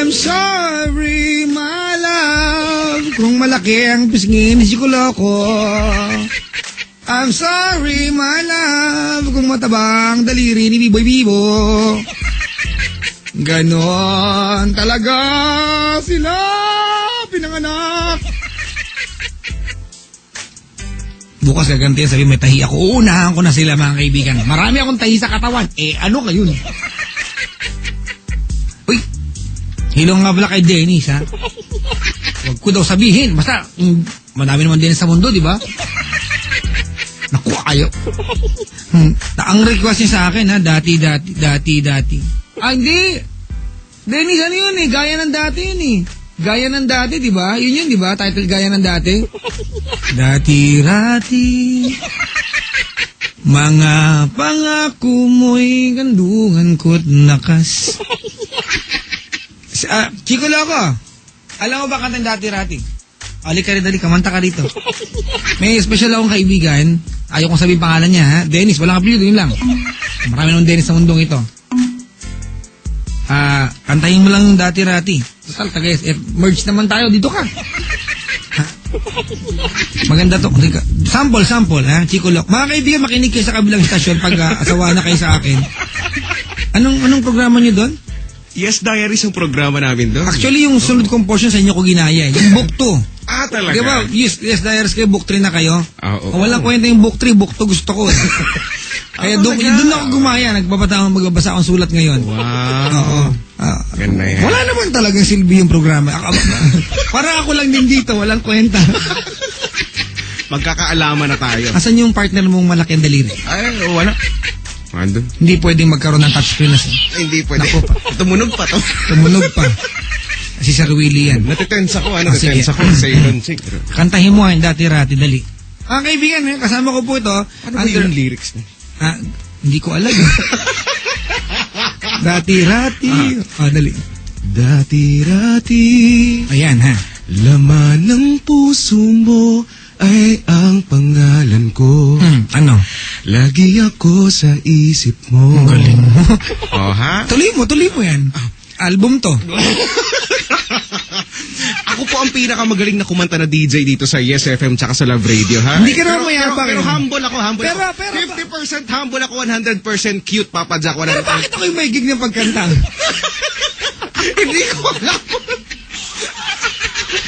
I'm sorry, my love. Kung malaki ang pisngin, sikulo ko. I'm sorry, my love. Kung matabang daliri ni Biboy Bibo. Ganon talaga sila pinanganak. Bukas gaganti, sabi may tahi ako. Uunahan ko na sila, mga kaibigan. Marami akong tahi sa katawan. Ano kayo? Uy, hilong nga pala kay Dennis, ha? Huwag ko daw sabihin. Basta, madami naman Dennis sa mundo, di ba? Naku, ayaw. Ang request niya sa akin, ha? Dati. Hindi. Dennis, ano yun, Gaya ng dati yun, Gaya ng dati, di ba? Yun, di ba? Title Gaya ng dati. Dati-rati, mga pangako mo'y kandungan ko't nakas. Chico Loco, alam mo ba kantang Dati-rati? Alik ka rin, dali, kamanta ka dito. May special akong kaibigan. Ayaw kong sabihin pangalan niya, ha? Dennis, walang apelido, yun lang. Marami nung Dennis sa mundong ito. Kantahin mo lang yung Dati-rati. Total, merge naman tayo. Dito ka. Maganda to. Sample, ha? Chico Loc. Mga kaibigan, makinig kayo sa kabilang stasyon pag asawa na kayo sa akin. Anong programa nyo doon? Yes Diaries yung programa namin doon. Actually, yung sunod kong portion sa inyo ko ginaya. Yung book 2. Talaga? Diba? Yes Diaries kayo, book 3 na kayo. Kung walang kwenta yung book 3, book 2 gusto ko. Kaya doon ako gumaya. Magbabasa akong sulat ngayon. Wow. Ganda yan. Wala naman talagang silbi yung programa. Parang ako lang din dito, walang kwenta. Magkakaalaman na tayo. Asan yung partner mong malaki ang daliri? Wala. Andun. Hindi pwedeng magkaroon ng touchscreen na siya. Hindi pwede. Tumunog pa to. Tumunog pa. Si Sir Willie yan. Natitense ako. Natitense ako sa ilon. Kantahin mo ang Dati-rati, dali. Kaibigan, kasama ko po ito. Ano ba yung lyrics na? Hindi ko alam. Dati-rati. Dali. Dati-rati. Ayan, ha. Laman ng puso mo ay ang pangalan ko. Ano? Lagi ako sa isip mo. Ang galing mo. Ha? Tuloy mo yan. Album to. Ako po ang pinakamagaling na kumanta na DJ dito sa Yes FM tsaka sa Love Radio, ha? Hindi ka naman mayabang. Pero humble ako. Pero 50% humble ako, 100% cute, Papa Jack. Pero bakit ako'y may gig ng pagkanta? Hindi ko alam.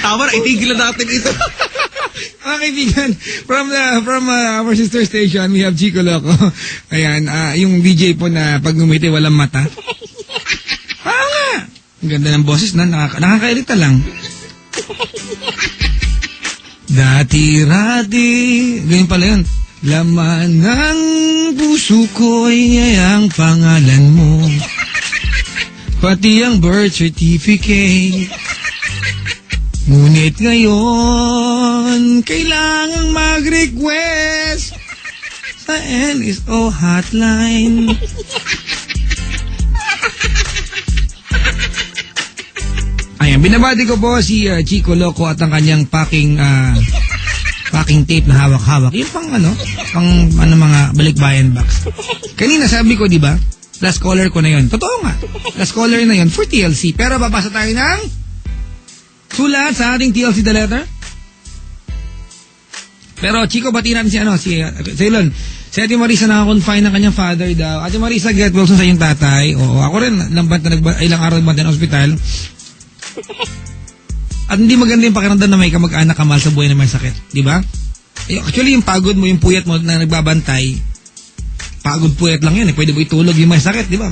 Tama na, itigil na natin ito. Mga kaibigan, from our sister station, we have Chico Loco. Ayan, yung DJ po na pag ngumiti walang mata. Nga! Ang ganda ng boses na, nakakairita lang. Dati-rati, ganyan pala yun. Laman ng puso ko'y ang pangalan mo. Pati ang birth certificate. Ngunit ngayon, kailangang mag-request sa NSO hotline. Ayan, binabati ko po si Chico Loco at ang kanyang packing tape na hawak-hawak. Yung mga balikbayan box. Kanina sabi ko, di ba? Last caller ko na yun. Totoo nga. Last caller na yun for TLC. Pero babasa tayo ng sulat sa ating TLC The Letter. Pero Chico, bati natin si Elon. Si Ate Marisa naka-confine ng kanyang father daw. Ate Marisa, get well sa iyong tatay. Oo, ako rin, ilang araw nagbanta ng ospital. At hindi maganda yung pakiramdam na may kamag-anak ka mahal sa buhay na may sakit. Di ba? Actually, yung pagod mo, yung puyat mo na nagbabantay, pagod puyat lang yun. Pwede mo itulog yung may sakit, di ba?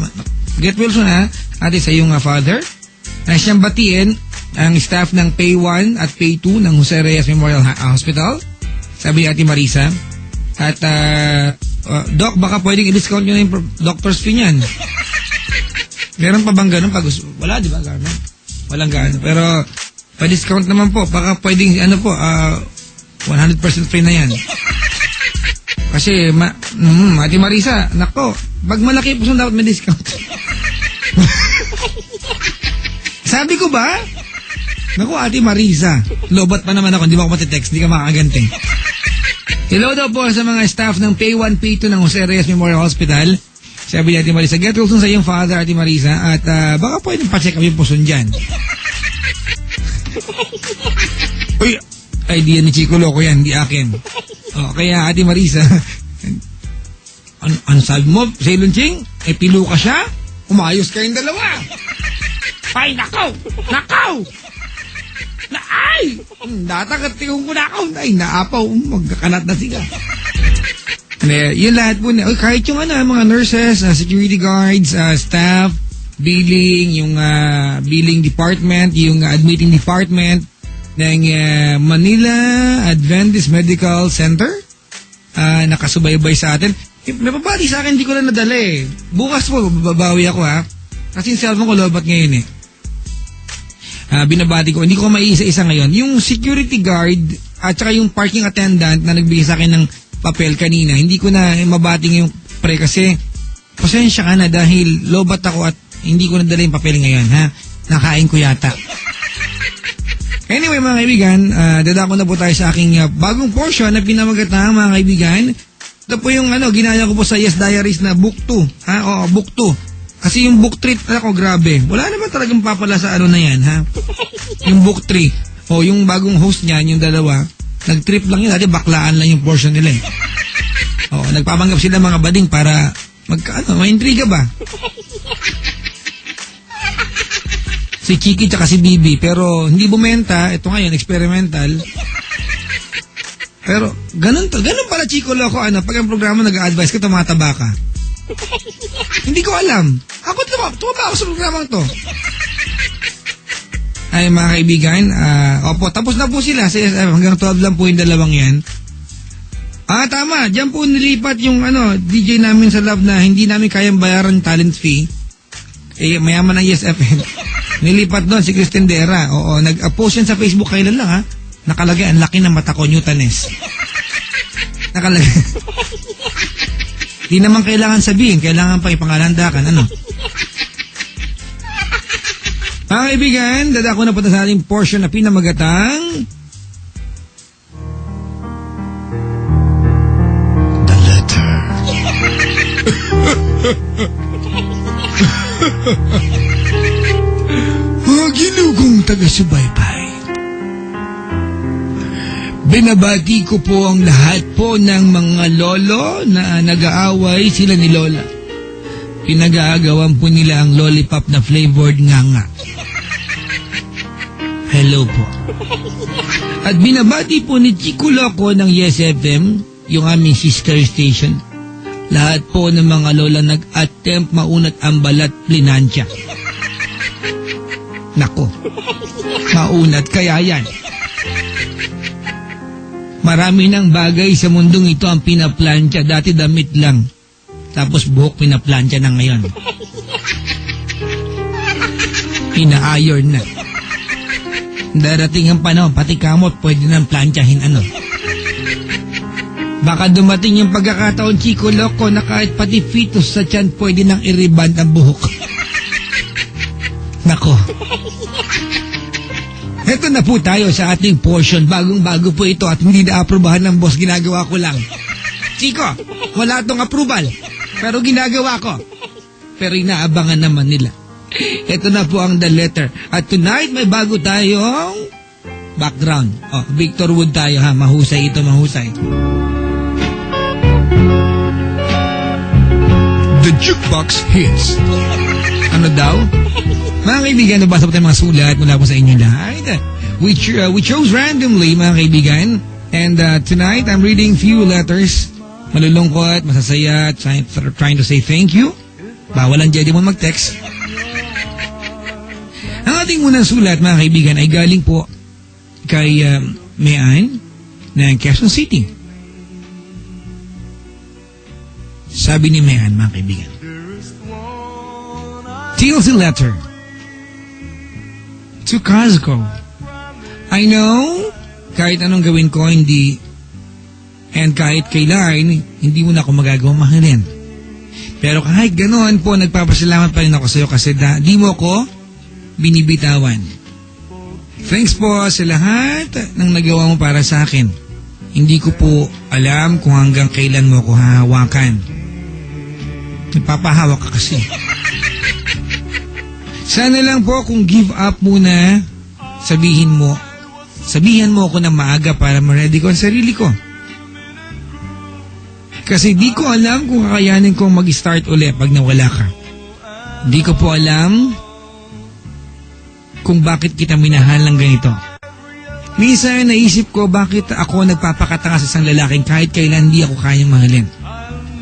Get well soon, ha? Ate, sa iyong father. Nais siyang batiin ang staff ng Pay 1 at Pay 2 ng Jose Reyes Memorial Hospital. Sabi ni Ate Marisa. At, Doc, baka pwedeng i-discount nyo na yung doctor's fee niyan. Meron pa bang ganun? Wala, di ba? Walang gano'n. Pero, pa-discount naman po. Baka pwedeng, 100% free na yan. Kasi, Ate Marisa, nako, pag malaki po dapat may discount. Sabi ko ba? Naku, Ate Marisa. Lobat pa naman ako, hindi mo ako matitext, hindi ka makakaganting. Hello daw po sa mga staff ng Pay 1, Pay 2 ng Jose Reyes Memorial Hospital. Sabi ni Ate Marisa, get well soon sa iyong father, Ate Marisa, at baka pwedeng pa-check up yung puson dyan. Uy, idea ni Chico Loco yan, di akin. O, kaya Ate Marisa, ano sabi mo, Sailon Ching? Pilo ka siya? Umayos kayong dalawa. Ay, nakaw! Ay! Natakat-tingong ko na ako. Ay, naapaw. Magkakanat na siga. Yun lahat po na. Kahit yung mga nurses, security guards, staff, billing, yung billing department, yung admitting department ng Manila Adventist Medical Center, nakasubaybay sa atin. Napabali sa akin, hindi ko na nadala eh. Bukas po, babawi ako ha. Kasi yung cellphone ko lobat ngayon eh. Binabati ko, hindi ko maiisa-isa ngayon. Yung security guard at saka yung parking attendant na nagbigay sa akin ng papel kanina, hindi ko na mabati ngayong pre kasi pasensya ka na dahil lobat ako at hindi ko nadala yung papel ngayon ha. Nakain ko yata. Anyway mga kaibigan, dadako na po tayo sa aking bagong portion na pinamagatang mga kaibigan. Ito po yung ginaya ko po sa Yes Diaries na book 2. Oo, book 2. Kasi yung book 3, ako grabe. Wala naman talagang papala sa na yan, ha? Yung book 3. O yung bagong host niyan, yung dalawa, nag-trip lang yun. Dati baklaan lang yung portion nila eh. O, nagpapanggap sila mga bading para may-intriga ba? Si Chiki tsaka si Bibi, pero hindi bumenta. Ito ngayon, experimental. Pero, ganun pala Chico Loco, pag ang programa nag-a-advise ka, tumataba ka. Hindi ko alam. Ako tumaba ako sa programang to. Ay mga kaibigan, opo, tapos na po sila sa SF, hanggang 12 lang po yung dalawang yan. Tama, dyan po nilipat yung DJ namin sa Love na hindi namin kayang bayaran talent fee. Mayaman ng ESFN. Nilipat doon si Kristen Dera. Oo, nag-post yan sa Facebook kailan lang ha. Nakalagay, ang laki ng mata ko, Newtones. Nakalagay. Di naman kailangan sabihin, kailangan pa ipangalandakan, Mga kaibigan, dadako na po sa ating portion na pinamagatang The Letter. Mga ginugong taga-subaybay, binabati ko po ang lahat po ng mga lolo na nag-aaway sila ni Lola. Pinag-aagawan po nila ang lollipop na flavored nganga. Hello po. At binabati po ni Chico Loco ng Yes FM, yung aming sister station. Lahat po ng mga lola nag-attempt maunat ang balat plinansya. Nako, maunat kaya yan. Marami ng bagay sa mundong ito ang pinaplansya. Dati damit lang. Tapos buhok pinaplansya na ngayon. Ina-iron na. Darating ang panahon, pati kamot pwede nang plansyahin Baka dumating yung pagkakataon, Chico Loco, na kahit pati fetus sa tiyan pwede nang i-reband ang buhok. Nako. Ito na po tayo sa ating portion. Bagong-bago po ito at hindi na-aprobahan ng boss. Ginagawa ko lang. Chico, wala itong approval. Pero ginagawa ko. Pero inaabangan naman nila. Ito na po ang The Letter. At tonight may bago tayong background. Victor Wood tayo ha. Mahusay ito, mahusay. The Jukebox Hits. Ano daw? Mga kaibigan, nabasa po tayo mga sulat mula po sa inyo lahat. We chose randomly, mga kaibigan. And tonight, I'm reading few letters. Malulungkot, masasaya, trying to say thank you. Bawal ang dyan mo mag-text. Ang ating unang sulat, mga kaibigan, ay galing po kay Mayan ng Quezon City. Sabi ni Mayan, mga kaibigan, TLC letter to Cazco. I know, kahit anong gawin ko, hindi, and kahit kailan, hindi mo na ako magagawa mahalin. Pero kahit ganoon po, nagpapasalamat pa rin ako sa iyo kasi di mo ko binibitawan. Thanks po sa lahat ng nagawa mo para sa akin. Hindi ko po alam kung hanggang kailan mo ko hahawakan. Nagpapahawak ka kasi. Sana lang po kung give up muna, sabihan mo ako na maaga para ma-ready ko ang sarili ko. Kasi di ko alam kung kakayanin kong mag-start ulit pag nawala ka. Di ko po alam kung bakit kita minahal ng ganito. Minsan naisip ko bakit ako nagpapakatanga sa isang lalaking kahit kailan di ako kayang mahalin.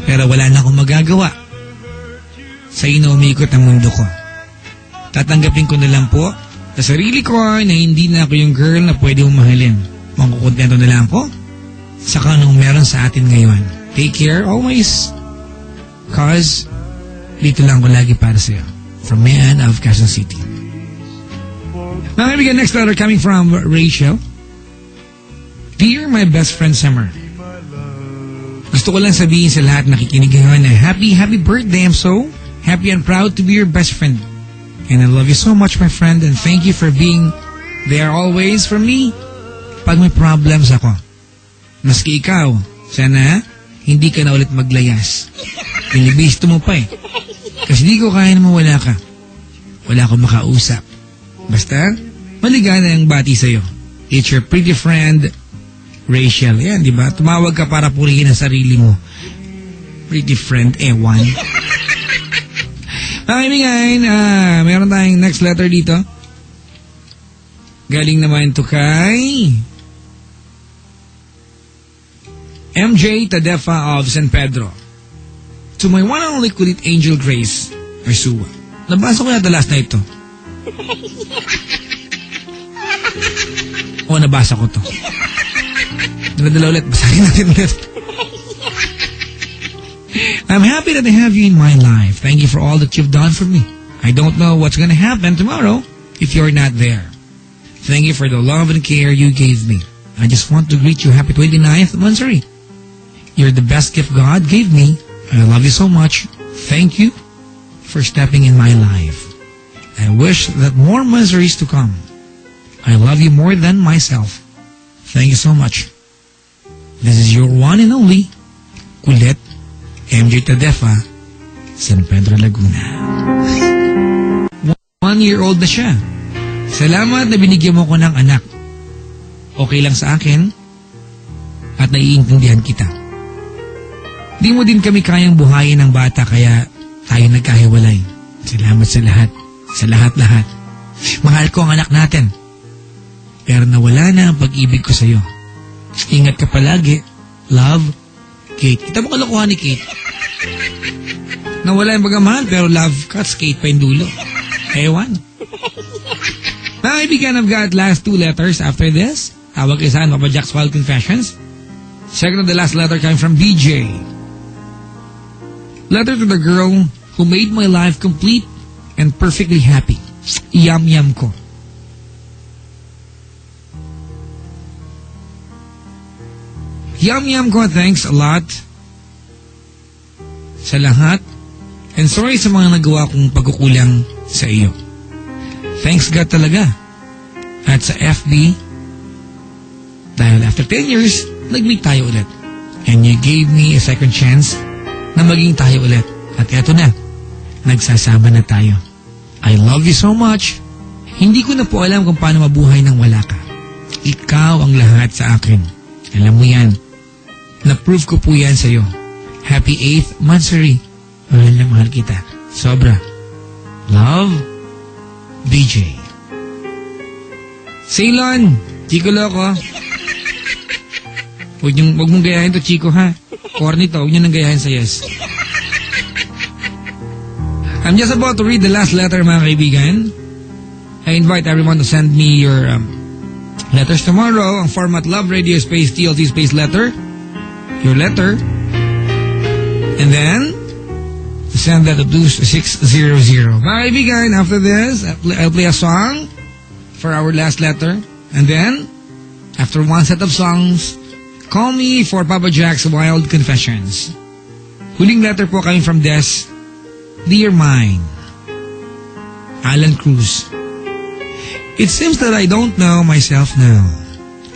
Pero wala na akong magagawa. Sa ino umikot ang mundo ko. Tatanggapin ko na lang po sa sarili ko na hindi na ako yung girl na pwede mong mahalin. Makukontento na lang ako sa kanong meron sa atin ngayon. Take care always. Cause dito lang ko lagi para sa'yo. From Man of Quezon City. Now, we get next letter coming from Rachel. Dear my best friend Summer, gusto ko lang sabihin sa lahat nakikinig ngayon na happy birthday. I'm so happy and proud to be your best friend. And I love you so much, my friend, and thank you for being there always for me pag may problems ako. Maski ikaw, sana hindi ka na ulit maglayas. Pinibisto mo pa eh. Kasi di ko kaya na mawala ka. Wala akong makausap. Basta, maligana ang bati sa'yo. It's your pretty friend, Rachel. Yan, di ba? Tumawag ka para purihin ang sarili mo. Pretty friend, ewan. Kaibigan, meron tayong next letter dito. Galing naman to kay MJ Tadefa of San Pedro. To my one and only kulit angel Grace Arsua. Nabasa ko yata last night to. Nabasa ko to. Dala ulit. Basahin natin ulit. I'm happy that I have you in my life. Thank you for all that you've done for me. I don't know what's gonna happen tomorrow if you're not there. Thank you for the love and care you gave me. I just want to greet you happy 29th anniversary. You're the best gift God gave me. I love you so much. Thank you for stepping in my life. I wish that more miseries to come. I love you more than myself. Thank you so much. This is your one and only Kulit MJ Tadefa, San Pedro, Laguna. 1-year-old na siya. Salamat na binigyan mo ko ng anak. Okay lang sa akin at naiintindihan kita. Di mo din kami kayang buhayin ng bata kaya tayo nagkahiwalay. Salamat sa lahat. Sa lahat-lahat. Mahal ko ang anak natin. Pero nawala na ang pag-ibig ko sa'yo. Ingat ka palagi. Love, Kate. Kita mo kalokohan ni Kate. Nawala yung pagmamahal pero love cuts Kate pa yung dulo. Ewan. Mga kaibigan, I've got last 2 letters after this. Tawag kay saan, Papa Jack's Wild Confessions. Second to the last letter coming from BJ. Letter to the girl who made my life complete and perfectly happy. Yam-yam ko. Yam-yam ko, thanks a lot sa lahat and sorry sa mga nagawa kong pagkukulang sa iyo. Thanks God talaga. At sa FB, dahil after 10 years, nag-meet tayo ulit. And you gave me a second chance na maging tayo ulit. At eto na, nagsasama na tayo. I love you so much. Hindi ko na po alam kung paano mabuhay nang wala ka. Ikaw ang lahat sa akin. Alam mo yan. Na-prove ko po yan sa'yo. Happy 8th Mansari. Mahal na mahal kita. Sobra. Love, BJ. Ceylon, Chico Loco. Huwag mong gayahin to, Chico, ha? Corny to, huwag nyo nang gayahin sa yes. I'm just about to read the last letter, mga kaibigan. I invite everyone to send me your letters tomorrow. Ang format Love Radio space TLT space letter. Your letter. And then, send that to 2600. Mga kaibigan, after this, I'll play a song for our last letter. And then, after one set of songs, call me for Papa Jack's Wild Confessions. Huling letter po coming from Des. Dear mine, Alan Cruz. It seems that I don't know myself now.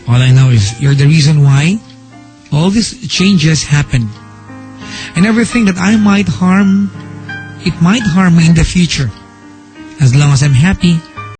All I know is you're the reason why all these changes happened. And everything that I might harm it might harm me in the future. As long as I'm happy,